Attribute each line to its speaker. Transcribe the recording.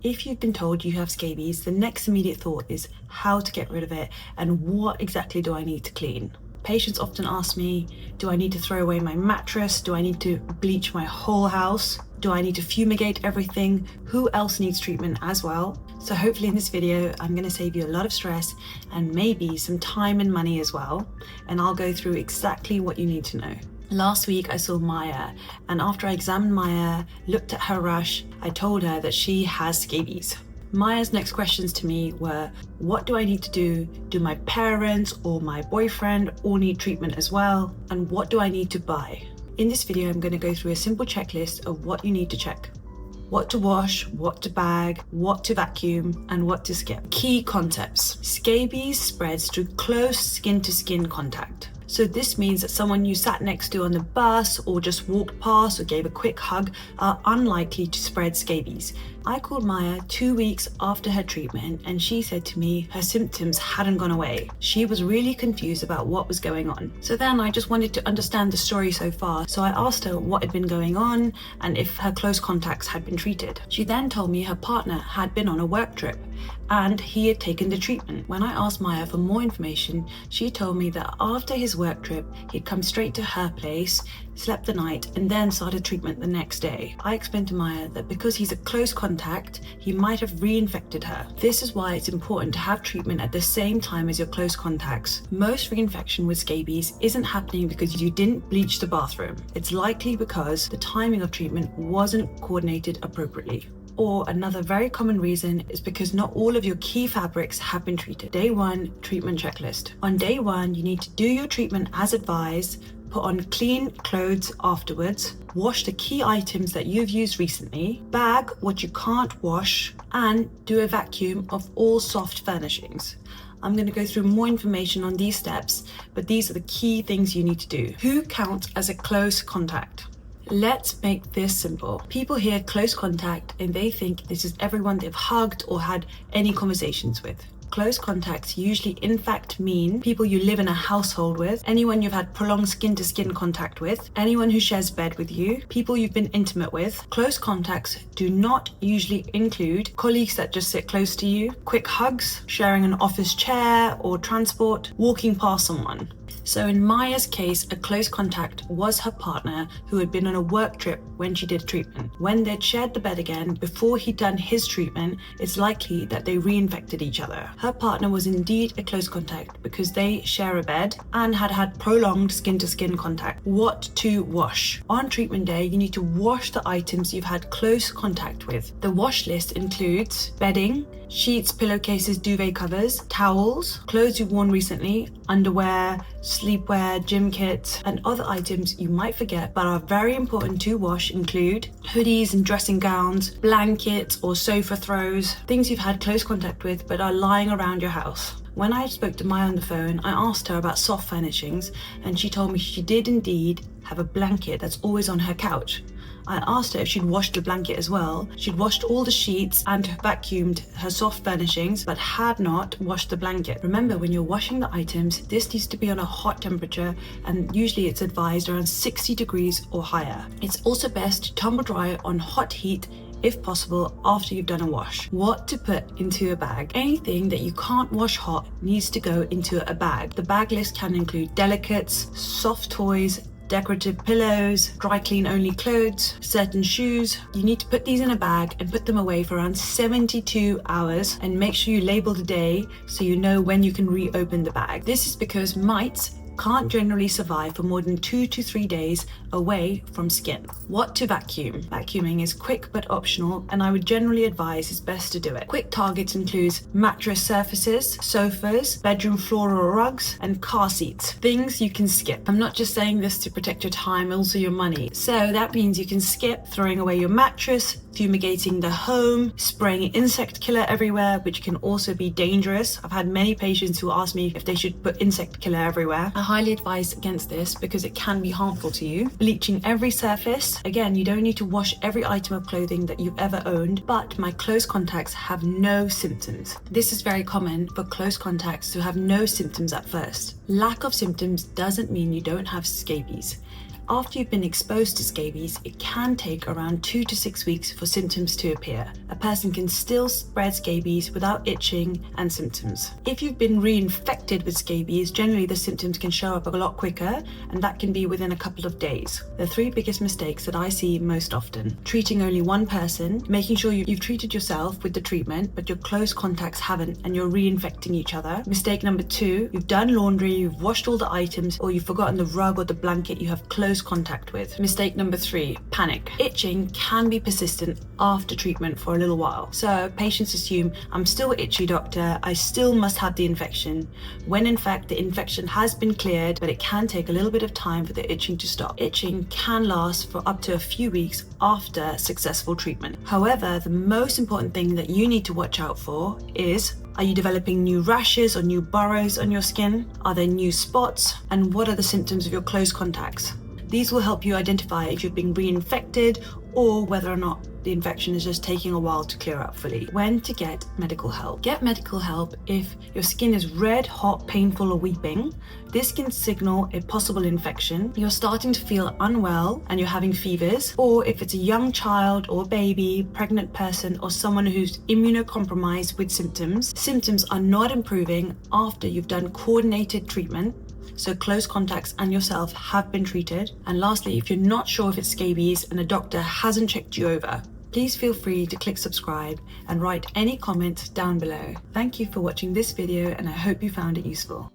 Speaker 1: If you've been told you have scabies, the next immediate thought is how to get rid of it and what exactly do I need to clean. Patients often ask me, do I need to throw away my mattress? Do I need to bleach my whole house? Do I need to fumigate everything? Who else needs treatment as well? So hopefully in this video, I'm going to save you a lot of stress and maybe some time and money as well. And I'll go through exactly what you need to know. Last week I saw Maya, and after I examined Maya, looked at her rash, I told her that she has scabies. Maya's next questions to me were, what do I need to do? Do my parents or my boyfriend all need treatment as well? And what do I need to buy? In this video, I'm going to go through a simple checklist of what you need to check. What to wash, what to bag, what to vacuum, and what to skip. Key concepts. Scabies spreads through close skin-to-skin contact. So this means that someone you sat next to on the bus or just walked past or gave a quick hug are unlikely to spread scabies. I called Maya 2 weeks after her treatment and she said to me her symptoms hadn't gone away. She was really confused about what was going on. So then I just wanted to understand the story so far. So I asked her what had been going on and if her close contacts had been treated. She then told me her partner had been on a work trip and he had taken the treatment. When I asked Maya for more information, she told me that after his work trip, he'd come straight to her place, slept the night, and then started treatment the next day. I explained to Maya that because he's a close contact, he might have reinfected her. This is why it's important to have treatment at the same time as your close contacts. Most reinfection with scabies isn't happening because you didn't bleach the bathroom. It's likely because the timing of treatment wasn't coordinated appropriately. Or another very common reason is because not all of your key fabrics have been treated. Day 1, treatment checklist. On day 1, you need to do your treatment as advised, put on clean clothes afterwards, wash the key items that you've used recently, bag what you can't wash, and do a vacuum of all soft furnishings. I'm going to go through more information on these steps, but these are the key things you need to do. Who counts as a close contact? Let's make this simple. People hear close contact and they think this is everyone they've hugged or had any conversations with. Close contacts usually in fact mean people you live in a household with, anyone you've had prolonged skin-to-skin contact with, anyone who shares bed with you, people you've been intimate with. Close contacts do not usually include colleagues that just sit close to you, quick hugs, sharing an office chair or transport, walking past someone. So in Maya's case, a close contact was her partner who had been on a work trip when she did treatment. When they'd shared the bed again before he'd done his treatment, it's likely that they reinfected each other. Her partner was indeed a close contact because they share a bed and had had prolonged skin-to-skin contact. What to wash? On treatment day, you need to wash the items you've had close contact with. The wash list includes bedding, sheets, pillowcases, duvet covers, towels, clothes you've worn recently, underwear, sleepwear, gym kits, and other items you might forget but are very important to wash include hoodies and dressing gowns, blankets or sofa throws, things you've had close contact with but are lying around your house. When I spoke to Maya on the phone, I asked her about soft furnishings and she told me she did indeed have a blanket that's always on her couch. I asked her if she'd washed the blanket as well. She'd washed all the sheets and vacuumed her soft furnishings, but had not washed the blanket. Remember, when you're washing the items, this needs to be on a hot temperature, and usually it's advised around 60 degrees or higher. It's also best to tumble dry on hot heat if possible after you've done a wash. What to put into a bag? Anything that you can't wash hot needs to go into a bag. The bag list can include delicates, soft toys, decorative pillows, dry clean only clothes, certain shoes. You need to put these in a bag and put them away for around 72 hours and make sure you label the day so you know when you can reopen the bag. This is because mites can't generally survive for more than 2 to 3 days away from skin. What to vacuum? Vacuuming is quick but optional, and I would generally advise it's best to do it. Quick targets includes mattress surfaces, sofas, bedroom floor or rugs, and car seats. Things you can skip. I'm not just saying this to protect your time, also your money. So that means you can skip throwing away your mattress, fumigating the home, spraying insect killer everywhere, which can also be dangerous. I've had many patients who ask me if they should put insect killer everywhere. I highly advise against this because it can be harmful to you. Bleaching every surface. Again, you don't need to wash every item of clothing that you've ever owned, but my close contacts have no symptoms. This is very common for close contacts to have no symptoms at first. Lack of symptoms doesn't mean you don't have scabies. After you've been exposed to scabies, it can take around 2 to 6 weeks for symptoms to appear. A person can still spread scabies without itching and symptoms. If you've been reinfected with scabies, generally the symptoms can show up a lot quicker, and that can be within a couple of days. The 3 biggest mistakes that I see most often: treating only one person, making sure you've treated yourself with the treatment, but your close contacts haven't, and you're reinfecting each other. Mistake number 2, you've done laundry, you've washed all the items, or you've forgotten the rug or the blanket you have close contact with. Mistake number 3, panic. Itching can be persistent after treatment for a little while. So patients assume, I'm still itchy, doctor, I still must have the infection, when in fact the infection has been cleared, but it can take a little bit of time for the itching to stop. Itching can last for up to a few weeks after successful treatment. However, the most important thing that you need to watch out for is, are you developing new rashes or new burrows on your skin? Are there new spots? And what are the symptoms of your close contacts? These will help you identify if you're being reinfected or whether or not the infection is just taking a while to clear up fully. When to get medical help. Get medical help if your skin is red, hot, painful, or weeping. This can signal a possible infection. You're starting to feel unwell and you're having fevers, or if it's a young child or baby, pregnant person, or someone who's immunocompromised with symptoms. Symptoms are not improving after you've done coordinated treatment, so close contacts and yourself have been treated. And lastly, if you're not sure if it's scabies and a doctor hasn't checked you over, please feel free to click subscribe and write any comments down below. Thank you for watching this video, and I hope you found it useful.